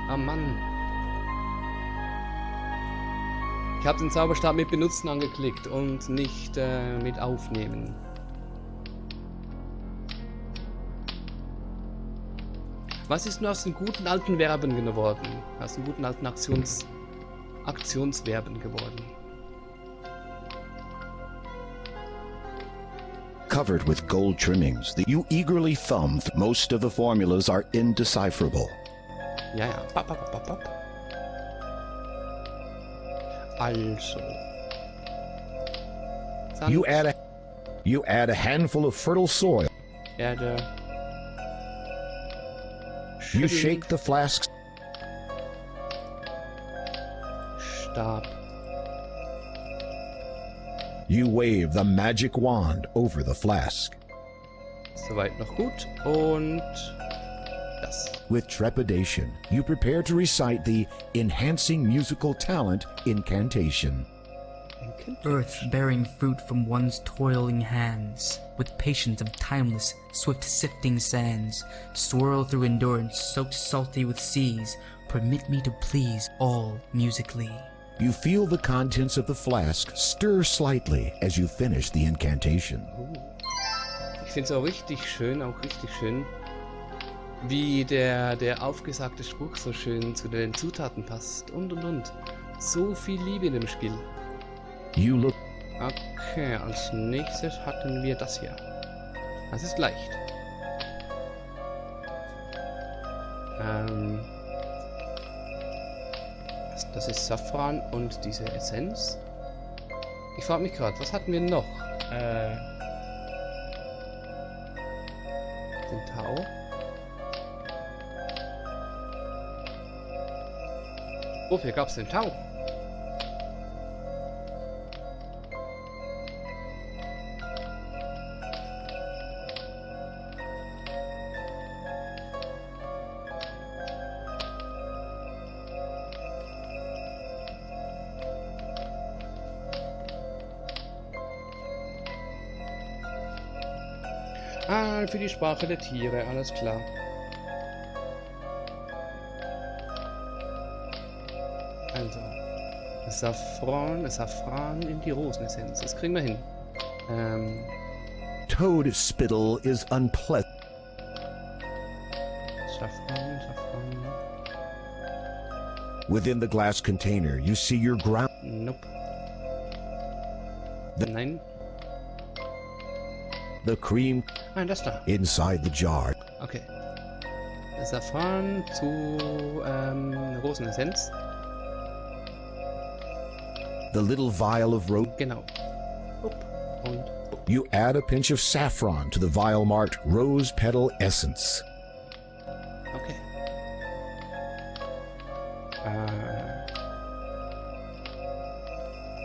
Ah, Mann. Ich habe den Zauberstab mit Benutzen angeklickt und nicht mit Aufnehmen. Was ist nur aus den guten alten Verben geworden? Aus den guten alten Aktionsverben geworden? Covered with gold trimmings that you eagerly thumbed, most of the formulas are indecipherable. Ja, ja. Bap, bap, bap, bap. Also. Sand, You add a handful of fertile soil. Erde. You Schütteln, shake the flasks. Stab. You wave the magic wand over the flask. Soweit noch gut. Und das. With trepidation, you prepare to recite the enhancing musical talent incantation. Earth bearing fruit from one's toiling hands, with patience of timeless, swift sifting sands, swirl through endurance, soaked salty with seas, permit me to please all musically. You feel the contents of the flask stir slightly as you finish the incantation. Ich finde es auch richtig schön, wie der aufgesagte Spruch so schön zu den Zutaten passt und. So viel Liebe in dem Spiel. You look. Okay, als nächstes hatten wir das hier. Das ist leicht. Das ist Safran und diese Essenz. Ich frage mich gerade, was hatten wir noch? Den Tau. Wofür gab es den Tau? Ah, für die Sprache der Tiere, alles klar. Also, Safran in die Rosenessenz. Das kriegen wir hin. Toad spittle is unpleasant. Safran. Within the glass container, you see your ground. Nope. Nein. The cream Nein, das da. inside the jar. Okay. Safran zu Rosenessenz. The little vial of rose. Genau. Upp und upp. You add a pinch of saffron to the vial marked Rose Petal Essence. Okay.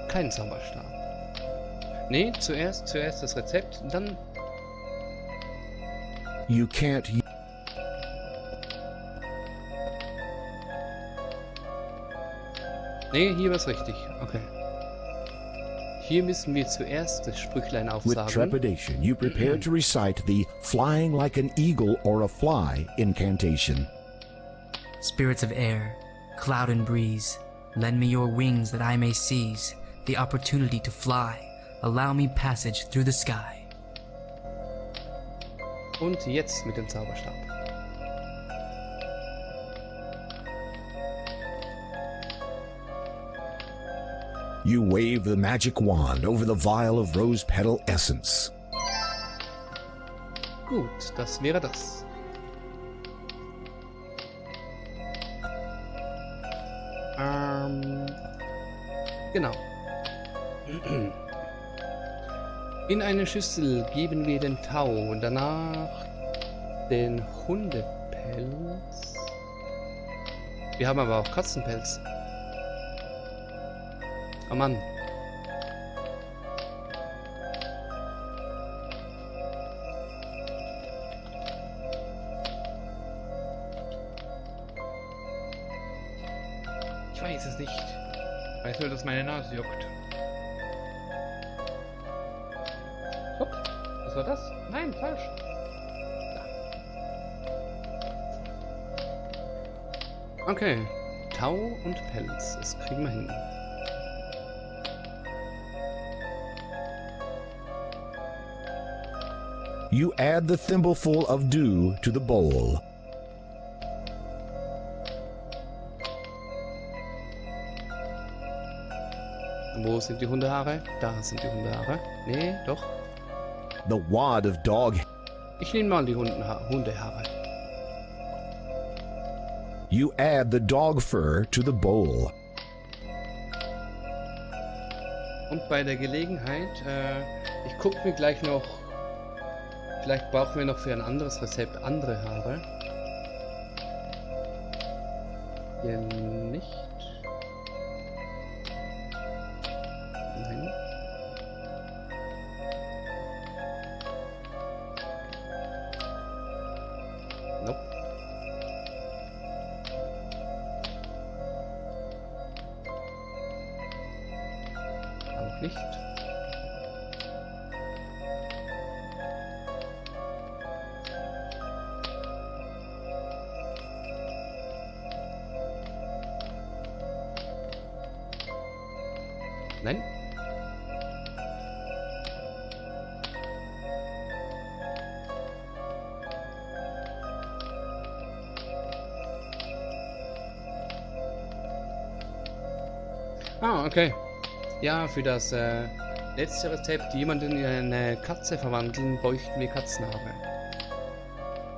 Kein Zauberstab. Nee, zuerst das Rezept, dann. You can't. Nee, hier war's richtig. Okay. Hier müssen wir zuerst das Sprüchlein With aufsagen. trepidation, you prepare to recite the flying like an eagle or a fly incantation. Spirits of air, cloud and breeze, lend me your wings that I may seize the opportunity to fly. Allow me passage through the sky. Und jetzt mit dem Zauberstab. You wave the magic wand over the vial of Rose Petal Essence. Gut, das wäre das. Genau. In eine Schüssel geben wir den Tau und danach den Hundepelz. Wir haben aber auch Katzenpelz. Oh Mann. Ich weiß es nicht. Ich weiß nur, dass meine Nase juckt. Hopp. Was war das? Nein, falsch. Da. Okay. Tau und Pelz. Das kriegen wir hin. You add the thimbleful of dew to the bowl. Wo sind die Hundehaare? Da sind die Hundehaare. Nee, doch. The wad of dog. Ich nehme mal die Hundehaare. You add the dog fur to the bowl. Und bei der Gelegenheit, ich gucke mir gleich noch, vielleicht brauchen wir noch für ein anderes Rezept andere Haare. Hier nicht. Nein. Nope. Auch nicht. Nein. Ah, okay. Ja, für das letzte Rezept, jemanden in eine Katze verwandeln, bräuchten wir Katzenhaare.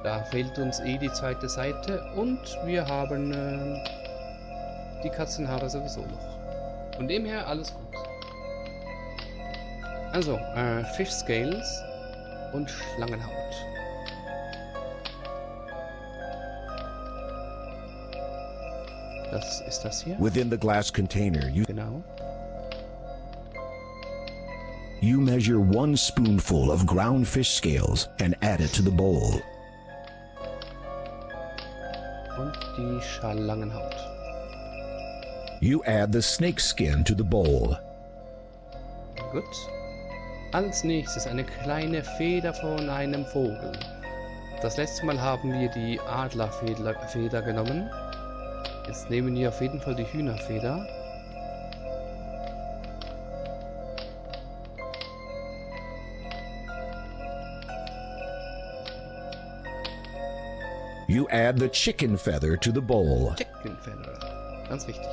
Da fehlt uns eh die zweite Seite und wir haben die Katzenhaare sowieso noch. Von dem her alles gut. Also, Fish Scales und Schlangenhaut. Das ist das hier. Within the glass container, Genau. you measure 1 spoonful of ground fish scales and add it to the bowl. Und die Schlangenhaut. You add the snake skin to the bowl. Gut. Als nächstes eine kleine Feder von einem Vogel. Das letzte Mal haben wir die Adlerfeder genommen. Jetzt nehmen wir auf jeden Fall die Hühnerfeder. You add the chicken feather to the bowl. Chicken Feather. Ganz wichtig.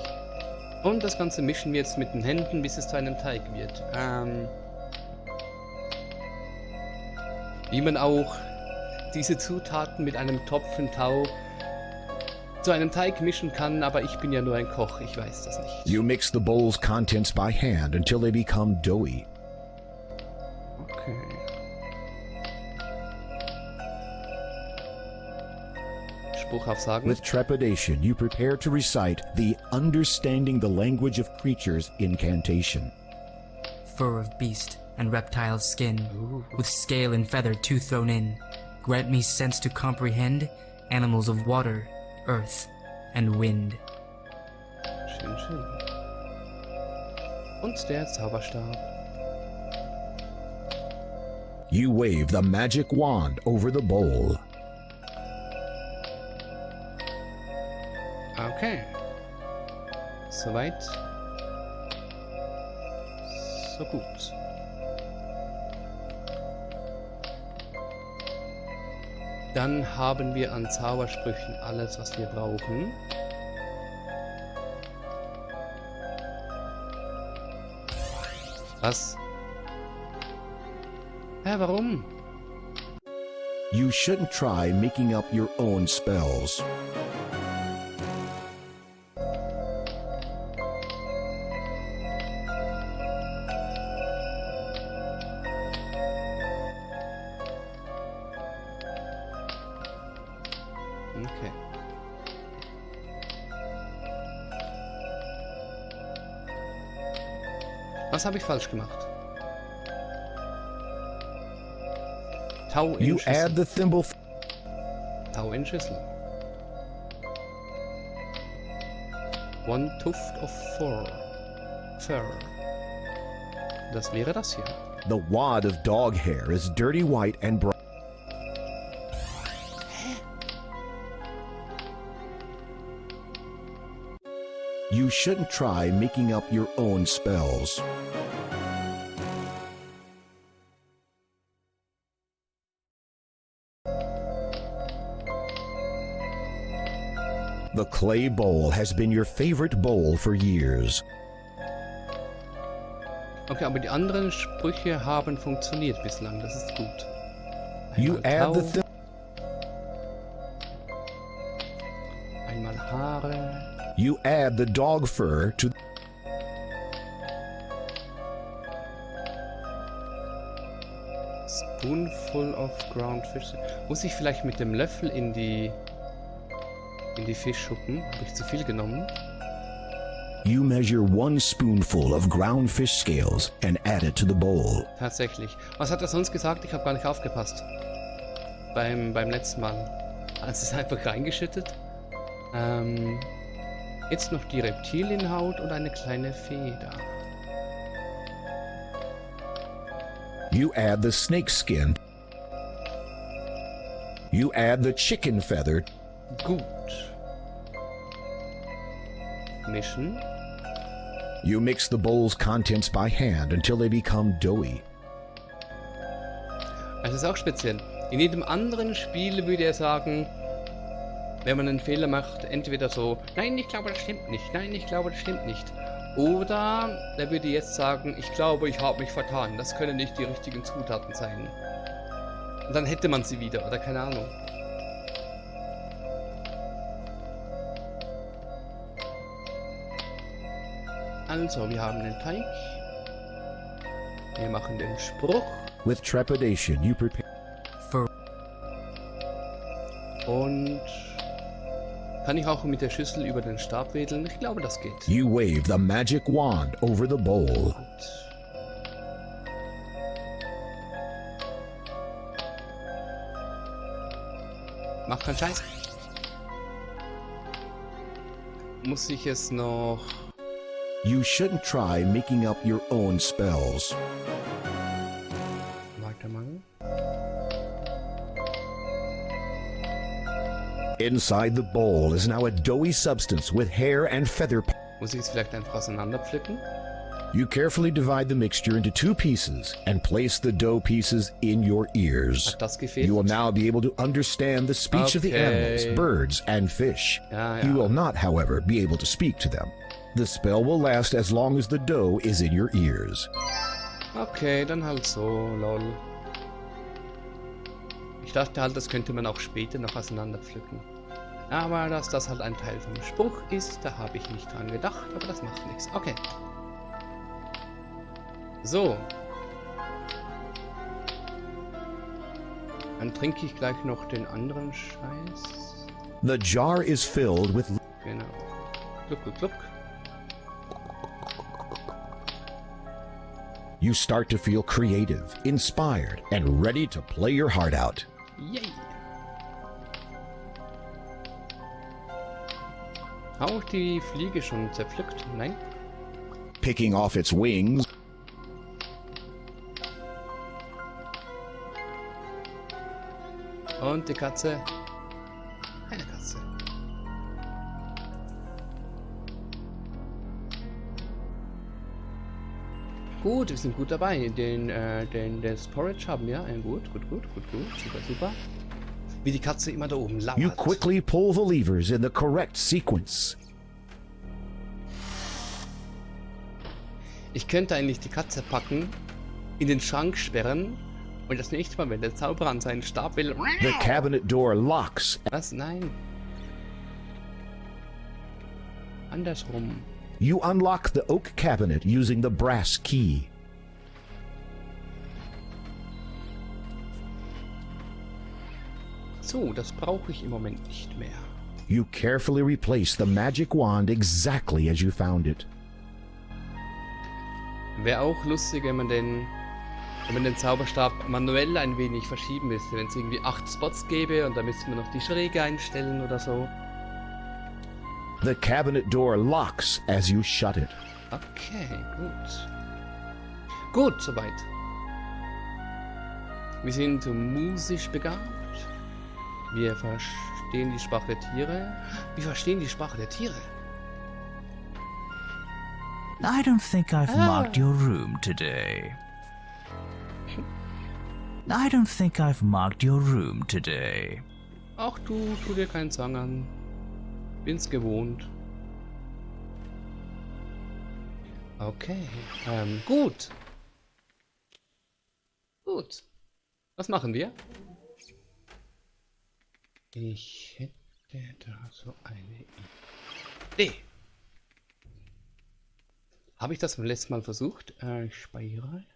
Und das Ganze mischen wir jetzt mit den Händen, bis es zu einem Teig wird. Wie man auch diese Zutaten mit einem Topfen Tau zu einem Teig mischen kann, aber ich bin ja nur ein Koch, ich weiß das nicht. You mix the bowl's contents by hand until they become doughy. Okay. Spruch aufsagen. With trepidation, you prepare to recite the understanding the language of creatures incantation. Fur of beast and reptile skin, Ooh. with scale and feather two thrown in, grant me sense to comprehend animals of water, earth, and wind. Schön, schön. Und der Zauberstab. You wave the magic wand over the bowl. Okay. Soweit. So gut. Dann haben wir an Zaubersprüchen alles, was wir brauchen. Was? Hä, warum? You shouldn't try making up your own spells. Okay. Was habe ich falsch gemacht? Tau in You add Schüssel. the thimble. Tau in Schüssel. One tuft of fur. Das wäre das hier. The wad of dog hair is dirty white and brown. You shouldn't try making up your own spells. The clay bowl has been your favorite bowl for years. Okay, aber die anderen Sprüche haben funktioniert bislang, das ist gut. You add the Tau, einmal Haare. You add the dog fur to Spoonful of ground fish. Muss ich vielleicht mit dem Löffel in die Fischschuppen? Habe ich zu viel genommen? You measure 1 spoonful of ground fish scales and add it to the bowl. Tatsächlich. Was hat er sonst gesagt? Ich habe gar nicht aufgepasst. Beim letzten Mal. Also es ist einfach reingeschüttet. Jetzt noch die Reptilienhaut und eine kleine Feder. You add the snake skin. You add the chicken feather. Gut. Mischen. You mix the bowl's contents by hand until they become doughy. Das ist auch speziell. In jedem anderen Spiel würde er sagen, wenn man einen Fehler macht, entweder so, nein, ich glaube, das stimmt nicht, nein, ich glaube, das stimmt nicht. Oder er würde jetzt sagen, ich glaube, ich habe mich vertan, das können nicht die richtigen Zutaten sein. Und dann hätte man sie wieder, oder keine Ahnung. Also, wir haben den Teig. Wir machen den Spruch. With trepidation, you prepare. For Und kann ich auch mit der Schüssel über den Stab wedeln? Ich glaube, das geht. You wave the magic wand over the bowl. Gut. Mach keinen Scheiß. Muss ich es noch... You shouldn't try making up your own spells. weitermachen? Inside the bowl is now a doughy substance with hair and feather. Muss ich es vielleicht einfach auseinanderpflücken? You carefully divide the mixture into 2 pieces and place the dough pieces in your ears. Hat das gefehlt? You will now be able to understand the speech of the animals, birds, and fish. Ja, ja. You will not, however, be able to speak to them. The spell will last as long as the dough is in your ears. Okay, dann halt so, lol. Ich dachte halt, das könnte man auch später noch auseinanderpflücken. Aber dass das halt ein Teil vom Spruch ist, da habe ich nicht dran gedacht, aber das macht nichts. Okay. So. Dann trinke ich gleich noch den anderen Scheiß. The jar is filled with... Genau. Gluck, gluck, gluck. You start to feel creative, inspired, and ready to play your heart out. Yay! Auch die Fliege schon zerpflückt? Nein? Picking off its wings, Und die Katze? Eine Katze. Gut, wir sind gut dabei. Den Porridge haben wir. Gut. Super. Wie die Katze immer da oben lauert. you quickly pull the levers in the correct sequence. Ich könnte eigentlich die Katze packen, in den Schrank sperren und das nächste Mal, wenn der Zauberer an seinen Stab will... The cabinet door locks. Was? Nein. Andersrum. You unlock the oak cabinet using the brass key. So, das brauche ich im Moment nicht mehr. You carefully replace the magic wand exactly as you found it. Wäre auch lustig, wenn man den Zauberstab manuell ein wenig verschieben müsste. Wenn es irgendwie 8 Spots gäbe und da müsste man noch die Schräge einstellen oder so. The cabinet door locks as you shut it. Okay, gut. Gut, soweit. Wir sind musisch begabt. Wir verstehen die Sprache der Tiere. Wir verstehen die Sprache der Tiere. I don't think I've marked your room today. I don't think I've marked your room today. Ach du, tu dir keinen Zwang an. Bin's gewohnt. Okay, gut. Gut. Was machen wir? Ich hätte da so eine Idee. Habe ich das beim letzten Mal versucht? Ich speichere.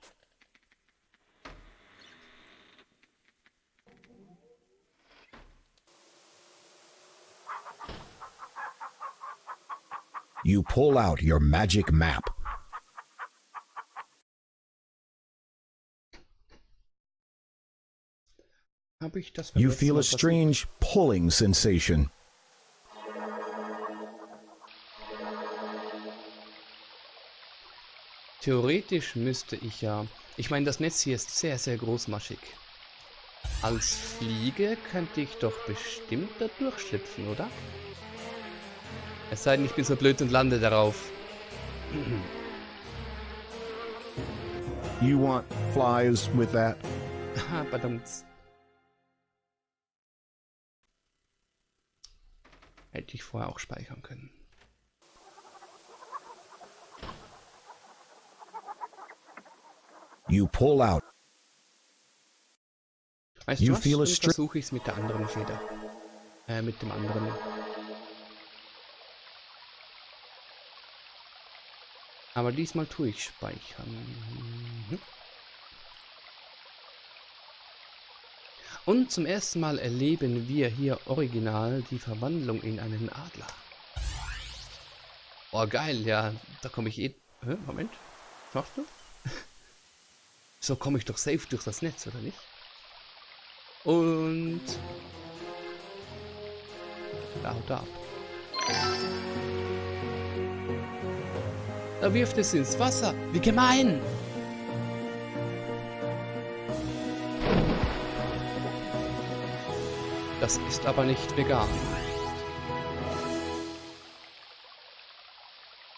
You pull out your magic map. Habe ich das beim You letzten feel Mal a strange pulling sensation. Theoretisch müsste ich ja... Ich meine, das Netz hier ist sehr, sehr großmaschig. Als Fliege könnte ich doch bestimmt da durchschlüpfen, oder? Es sei denn, ich bin so blöd und lande darauf. You want flies with that? Haha, verdammt. Hätte ich vorher auch speichern können. You pull out. Weißt You du was? feel a Dann versuche ich es mit der anderen Feder. Mit dem anderen. Aber diesmal tue ich speichern. Mhm. Und zum ersten Mal erleben wir hier original die Verwandlung in einen Adler. Oh geil, ja, da komme ich eh... Moment, was machst du? So komme ich doch safe durch das Netz, oder nicht? Und... da haut er ab. Da wirft es ins Wasser. Wie gemein! Das ist aber nicht vegan.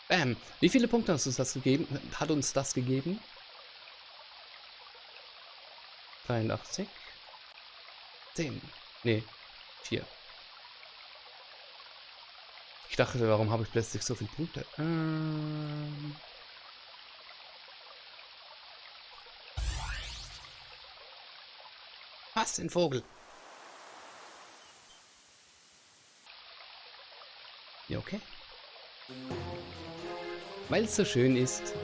Bam. Wie viele Punkte hast du das gegeben? Hat uns das gegeben? 83. 10. Nee, 4. Ich dachte, warum habe ich plötzlich so viele Punkte? Was, den Vogel? Ja, okay. Weil es so schön ist.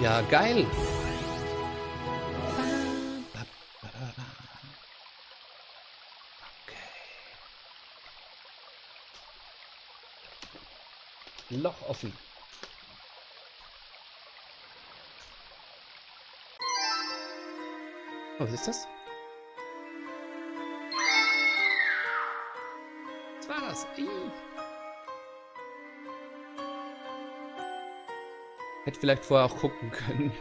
Ja, geil. Okay. Loch offen. Oh, was ist das? Was war das? Hätte vielleicht vorher auch gucken können.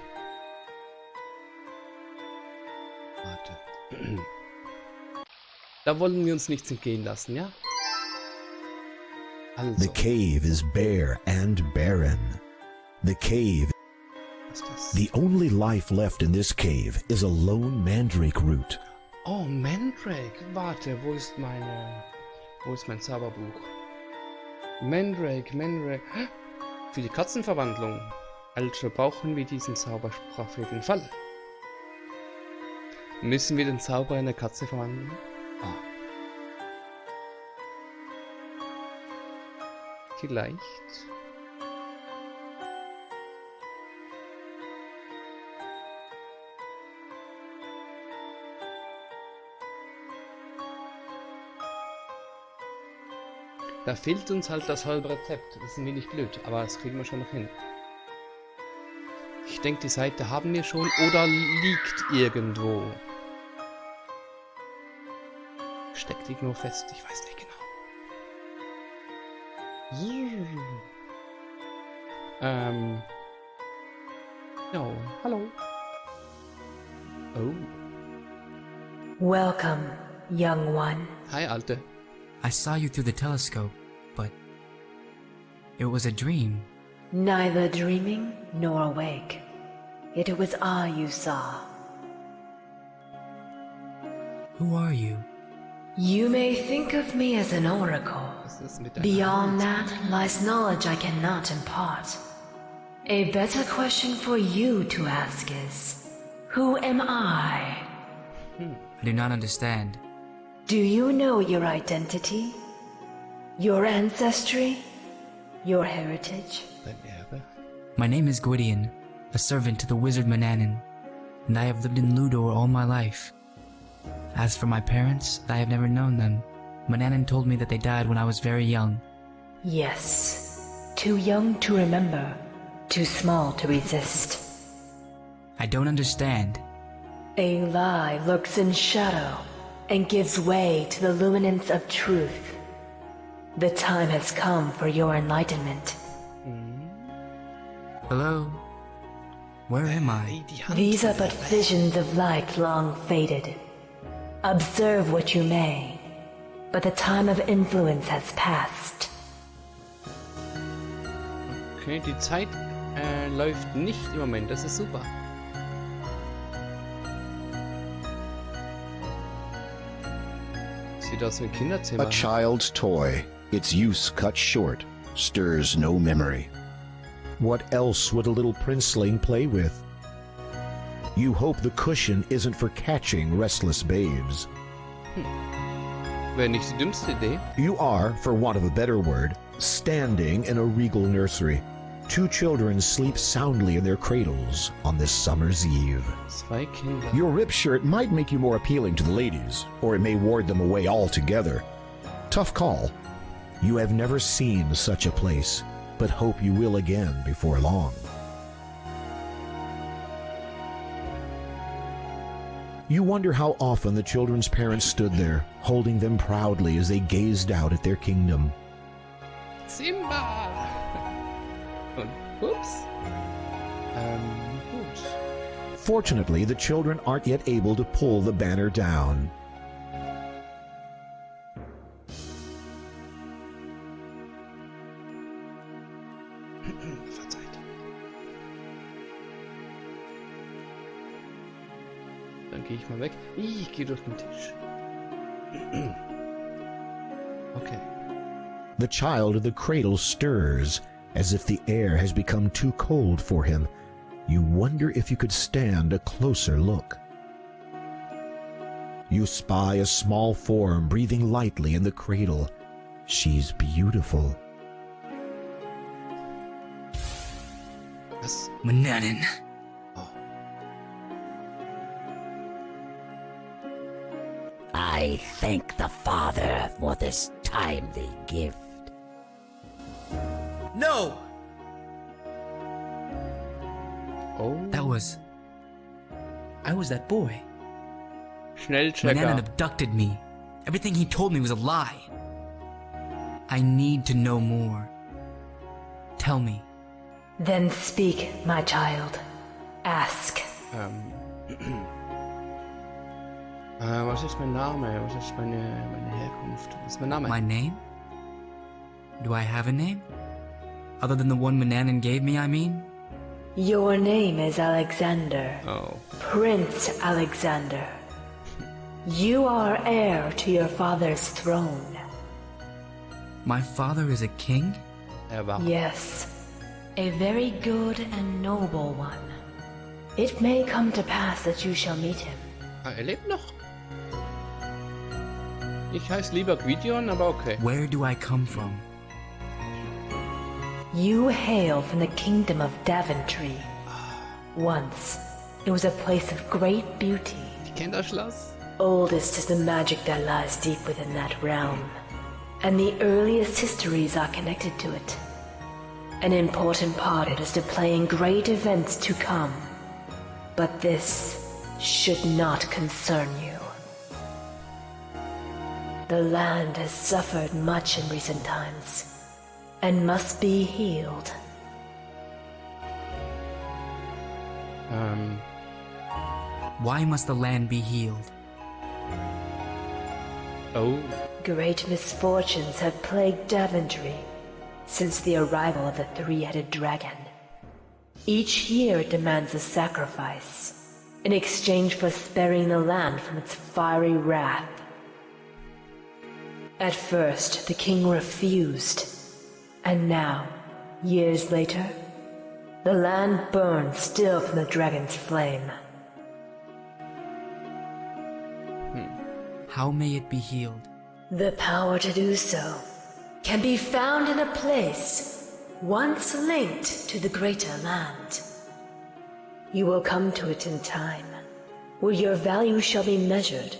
Warte. Da wollen wir uns nichts entgehen lassen, ja? Also. The cave is bare and barren. The cave. Was ist das? The only life left in this cave is a lone mandrake root. Oh, Mandrake. Warte, wo ist meine... Wo ist mein Zauberbuch? Mandrake. Hä? Für die Katzenverwandlung. Also brauchen wir diesen Zauberspruch auf jeden Fall. Müssen wir den Zauber in eine Katze verwandeln? Ah. Vielleicht. Da fehlt uns halt das halbe Rezept. Das ist ein wenig blöd, aber das kriegen wir schon noch hin. Ich denke, die Seite haben wir schon oder liegt irgendwo. Steckt irgendwo fest, ich weiß nicht genau. Ja, hallo. Oh. Welcome, young one. Hi, Alte. I saw you through the telescope, but it was a dream. Neither dreaming nor awake. Yet it was I you saw. Who are you? You may think of me as an oracle. Was ist mit deiner Beyond Hand? that lies knowledge I cannot impart. A better question for you to ask is, who am I? I do not understand. Do you know your identity? Your ancestry? Your heritage? Dein Erbe? My name is Gwydion, a servant to the wizard Manannan, and I have lived in Ludor all my life. As for my parents, I have never known them. Manannan told me that they died when I was very young. Yes. Too young to remember. Too small to resist. I don't understand. A lie lurks in shadow and gives way to the luminance of truth. The time has come for your enlightenment. Hello? Where am I? Ey, die Hand. These are but visions of life long faded. Observe what you may, but the time of influence has passed. Okay, die Zeit läuft nicht im Moment, das ist super. Sieht aus wie ein Kinderzimmer. A child's toy, its use cut short, stirs no memory. What else would a little princeling play with? You hope the cushion isn't for catching restless babes. Wäre nicht die dümmste Idee. You are, for want of a better word, standing in a regal nursery. Two children sleep soundly in their cradles on this summer's eve. Zwei Kinder. Your rip shirt might make you more appealing to the ladies, or it may ward them away altogether. Tough call. You have never seen such a place, but hope you will again before long. You wonder how often the children's parents stood there, holding them proudly as they gazed out at their kingdom. Simba! Und ups. Gut. Fortunately, the children aren't yet able to pull the banner down. Verzeiht. Dann gehe ich mal weg. Ich gehe durch den Tisch. Okay. The child of the cradle stirs, as if the air has become too cold for him. You wonder if you could stand a closer look. You spy a small form breathing lightly in the cradle. She's beautiful. Was? Manannan. Oh. I thank the Father for this timely gift. No! Oh. I was that boy. Manannan Schnellchecker. abducted me. Everything he told me was a lie. I need to know more. Tell me. Then speak, my child. Ask. Was ist mein Name? Was ist meine Herkunft? Was ist mein Name? My name? Do I have a name? Other than the one Manannan gave me, I mean? Your name is Alexander. Oh. Prince Alexander. You are heir to your father's throne. My father is a king? War. Yes, a very good and noble one. It may come to pass that you shall meet him. Lebt noch? Ich heiße lieber Gwydion, aber okay. Where do I come from? You hail from the kingdom of Daventry. Once, it was a place of great beauty. Ich kenne das Schloss. Oldest is the magic that lies deep within that realm, and the earliest histories are connected to it. An important part is to play in great events to come, but this should not concern you. The land has suffered much in recent times, and must be healed. Why must the land be healed? Oh. Great misfortunes have plagued Daventry since the arrival of the three-headed dragon. Each year it demands a sacrifice in exchange for sparing the land from its fiery wrath. At first, the king refused, and now, years later, the land burns still from the dragon's flame. How may it be healed? The power to do so can be found in a place once linked to the greater land. You will come to it in time, where your value shall be measured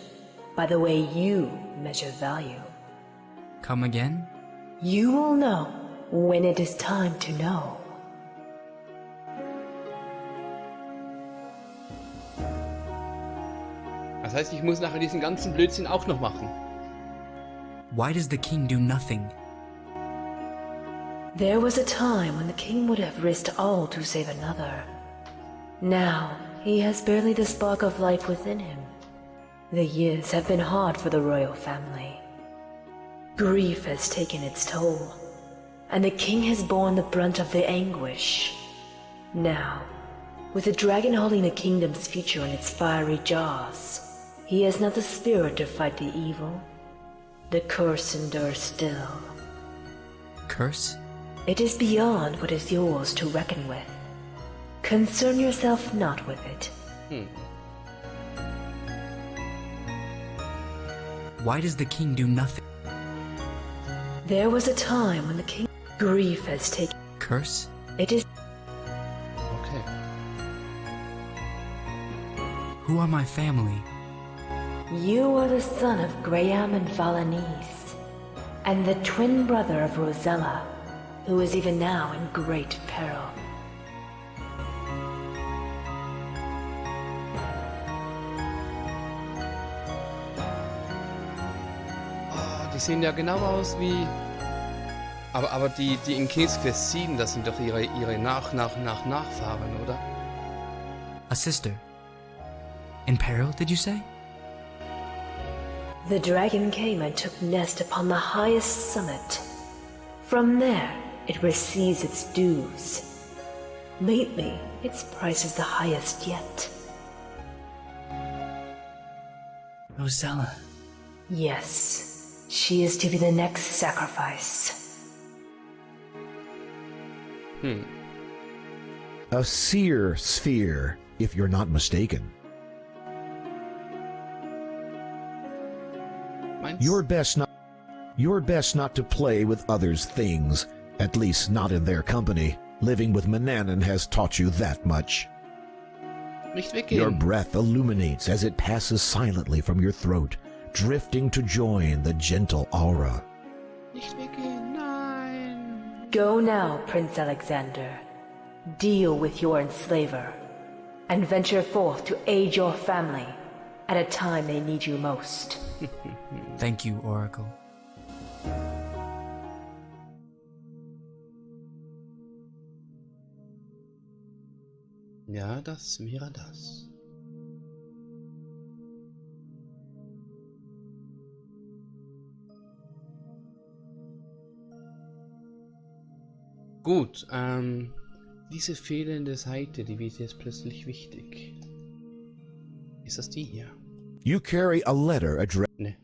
by the way you measure value. Come again? You will know when it is time to know. Das heißt, ich muss nachher diesen ganzen Blödsinn auch noch machen. Why does the king do nothing? There was a time when the king would have risked all to save another. Now, he has barely the spark of life within him. The years have been hard for the royal family. Grief has taken its toll, and the king has borne the brunt of the anguish. Now, with the dragon holding the kingdom's future in its fiery jaws, he has not the spirit to fight the evil. The curse endures still. Curse? It is beyond what is yours to reckon with. Concern yourself not with it. Why does the king do nothing? There was a time when the king... Grief has taken... Curse? It is... Okay. Who are my family? You are the son of Graham and Valanice, and the twin brother of Rosella, who is even now in great peril. Oh, die sehen ja genau aus wie... Aber die in King's Quest 7, das sind doch ihre Nachfahren, oder? A sister. In peril, did you say? The dragon came and took nest upon the highest summit. From there, it receives its dues. Lately, its price is the highest yet. Rosella. Yes, she is to be the next sacrifice. A seer sphere, if you're not mistaken. You're best not to play with others' things, at least not in their company. Living with Manannan has taught you that much. Nicht weggehen. Your breath illuminates as it passes silently from your throat, drifting to join the gentle aura. Nicht weggehen, nein. Go now, Prince Alexander. Deal with your enslaver, and venture forth to aid your family at a time they need you most. Thank you, Oracle. Ja, das wäre das. Gut, diese fehlende Seite, die wird jetzt plötzlich wichtig. Ist das die hier? You carry a letter addressed. Ne.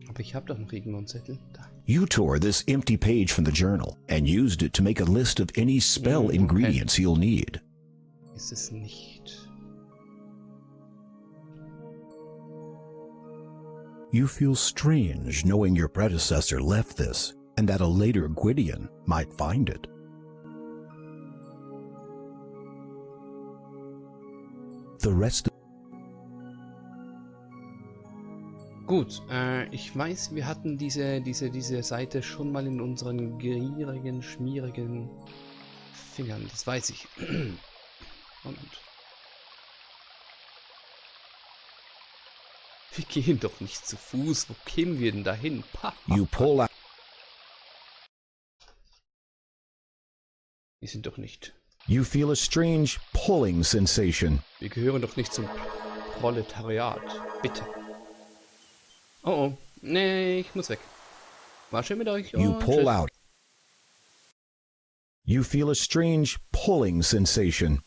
Aber ich habe doch noch irgendwo einen Zettel. Da. You tore this empty page from the journal and used it to make a list of any spell Okay. ingredients you'll need. Ist es nicht. You feel strange knowing your predecessor left this, and that a later Gwydion might find it. The rest. Gut, ich weiß, wir hatten diese Seite schon mal in unseren gierigen, schmierigen Fingern. Das weiß ich. Und wir gehen doch nicht zu Fuß. Wo kämen wir denn dahin? You pull out. Die sind doch nicht You feel a strange pulling sensation. Wir gehören doch nicht zum Proletariat. Bitte. Oh oh. Nee, ich muss weg. War schön mit euch. You Oh, pull tschüss. out. You feel a strange pulling sensation.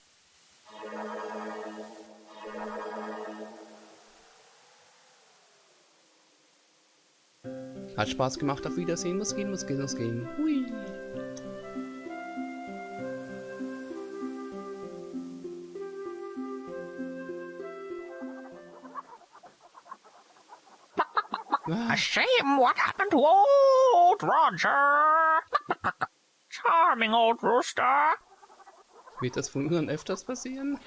Hat Spaß gemacht. Auf Wiedersehen. Muss gehen, muss gehen, muss gehen. Hui. A shame what happened to old Roger. Charming old rooster. Wird das von nun an öfters passieren?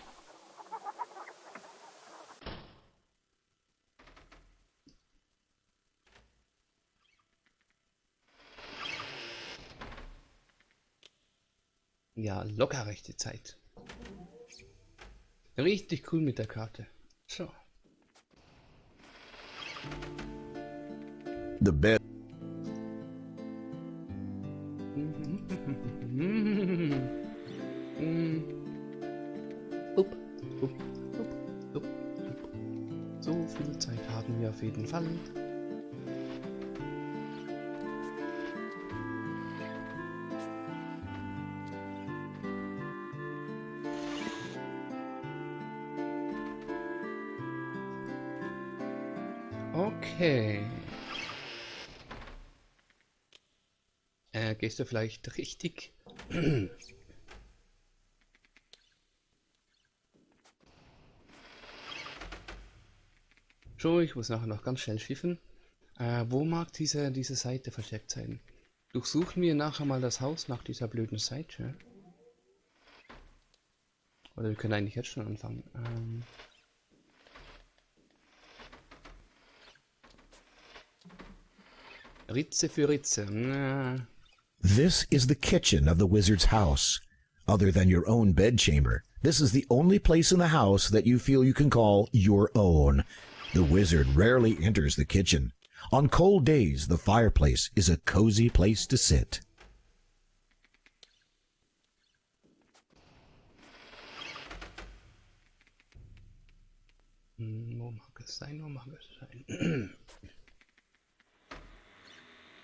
Ja, locker rechte Zeit. Richtig cool mit der Karte. So. The bed. Up, up, up, up, up. So viel Zeit haben wir auf jeden Fall. Okay. Gehst du vielleicht richtig? So, ich muss nachher noch ganz schnell schiffen. Wo mag diese Seite versteckt sein? Durchsuchen wir nachher mal das Haus nach dieser blöden Seite. Oder wir können eigentlich jetzt schon anfangen. Ritze für Ritze. This is the kitchen of the wizard's house. Other than your own bedchamber, this is the only place in the house that you feel you can call your own. The wizard rarely enters the kitchen. On cold days, the fireplace is a cozy place to sit. Wo mag es sein? Wo mag es sein?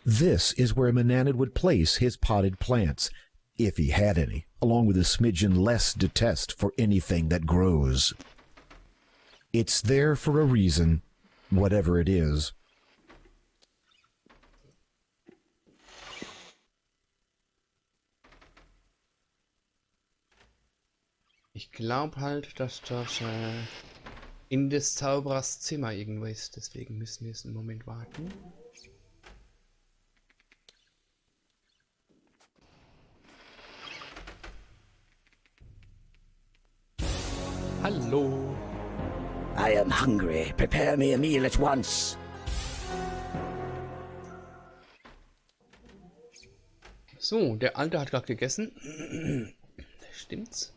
This is where Manannan would place his potted plants, if he had any, along with a smidgen less detest for anything that grows. It's there for a reason, whatever it is. Ich glaube halt, dass das in des Zauberers Zimmer irgendwo ist. Deswegen müssen wir jetzt einen Moment warten. Hallo. I am hungry. Prepare me a meal at once. So, der Alte hat gerade gegessen. Stimmt's?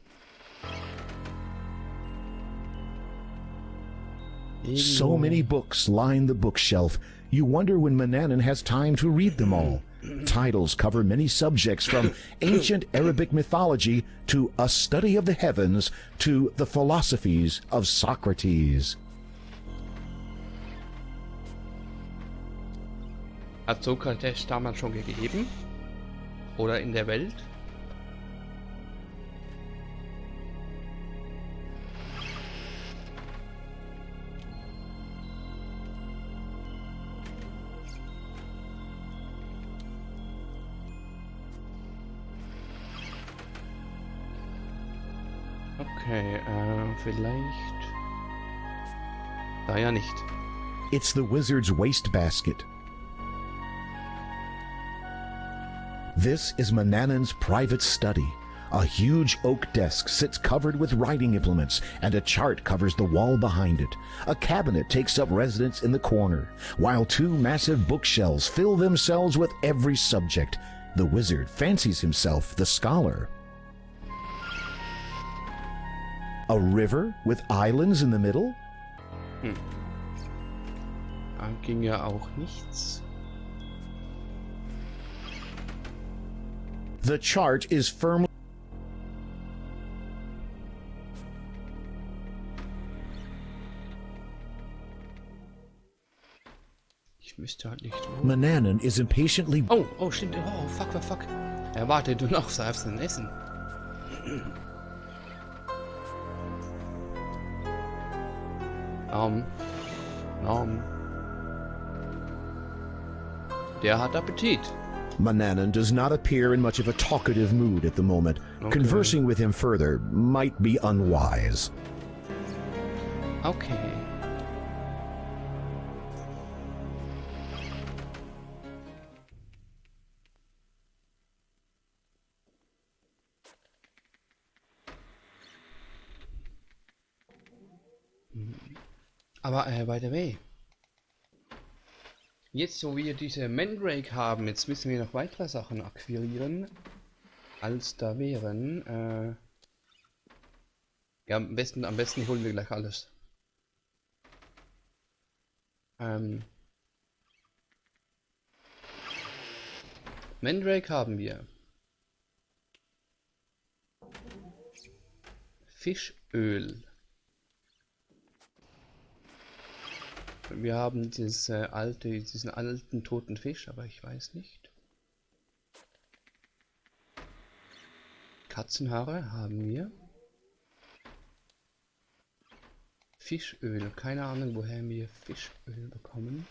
So many books line the bookshelf. You wonder when Manannan has time to read them all. Titles cover many subjects from ancient Arabic mythology to a study of the heavens to the philosophies of Socrates. Hat Sokrates damals schon gegeben? Oder in der Welt? Okay, vielleicht... Da ja nicht. It's the wizard's wastebasket. This is Manannan's private study. A huge oak desk sits covered with writing implements, and a chart covers the wall behind it. A cabinet takes up residence in the corner, while two massive bookshelves fill themselves with every subject. The wizard fancies himself the scholar. A river with islands in the middle? Da ging ja auch nichts. The chart is firmly... wüsste halt nicht wo. Mananan is impatiently. Oh, oh, stimmt. Oh, fuck, fuck, fuck. Warte du noch, so hast du ein Essen. Der hat Appetit. Mananan does not appear in much of a talkative mood at the moment. Okay. Conversing with him further might be unwise. Okay. Aber, by the way. Jetzt, wo wir diese Mandrake haben, jetzt müssen wir noch weitere Sachen akquirieren. Als da wären, ja, am besten holen wir gleich alles. Mandrake haben wir. Fischöl. Wir haben diesen alten toten Fisch, aber ich weiß nicht. Katzenhaare haben wir. Fischöl. Keine Ahnung, woher wir Fischöl bekommen.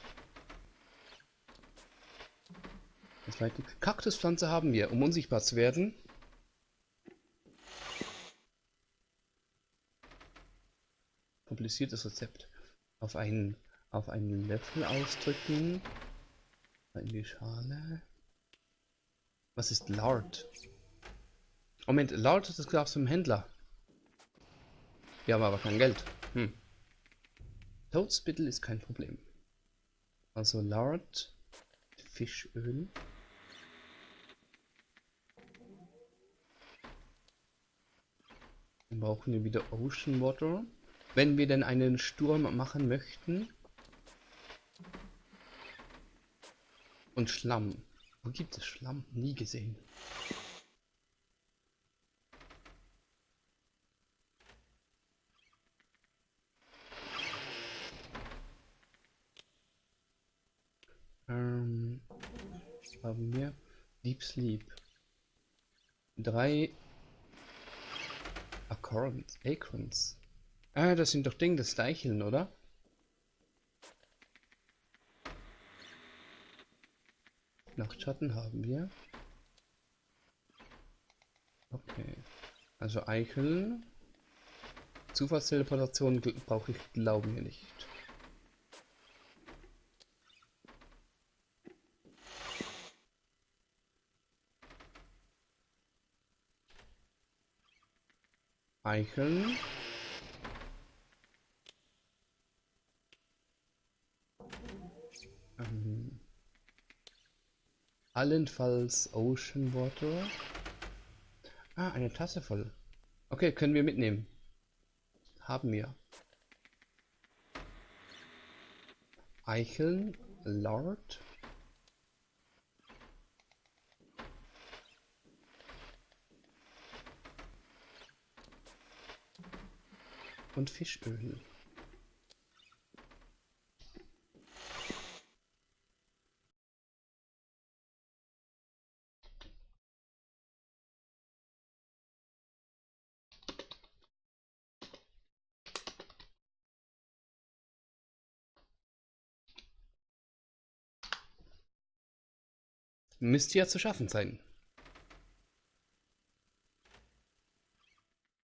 Das weite Kaktuspflanze haben wir, um unsichtbar zu werden. Kompliziertes Rezept. Auf einen Löffel ausdrücken. In die Schale. Was ist Lard? Moment, Lard, das gab's vom Händler. Wir haben aber kein Geld. Toadspittle ist kein Problem. Also Lard, Fischöl. Dann brauchen wir wieder Ocean Water. Wenn wir denn einen Sturm machen möchten. Und Schlamm. Wo gibt es Schlamm? Nie gesehen. Haben wir Deep Sleep. 3 Acorns. Ah, das sind doch Dinge, das Deicheln, oder? Nachtschatten haben wir. Okay. Also Eicheln. Zufallsteleportation brauche ich, glauben wir nicht. Eicheln. Allenfalls Ocean Water. Ah, eine Tasse voll. Okay, können wir mitnehmen. Haben wir. Eicheln, Lard. Und Fischöl. Müsste ja zu schaffen sein.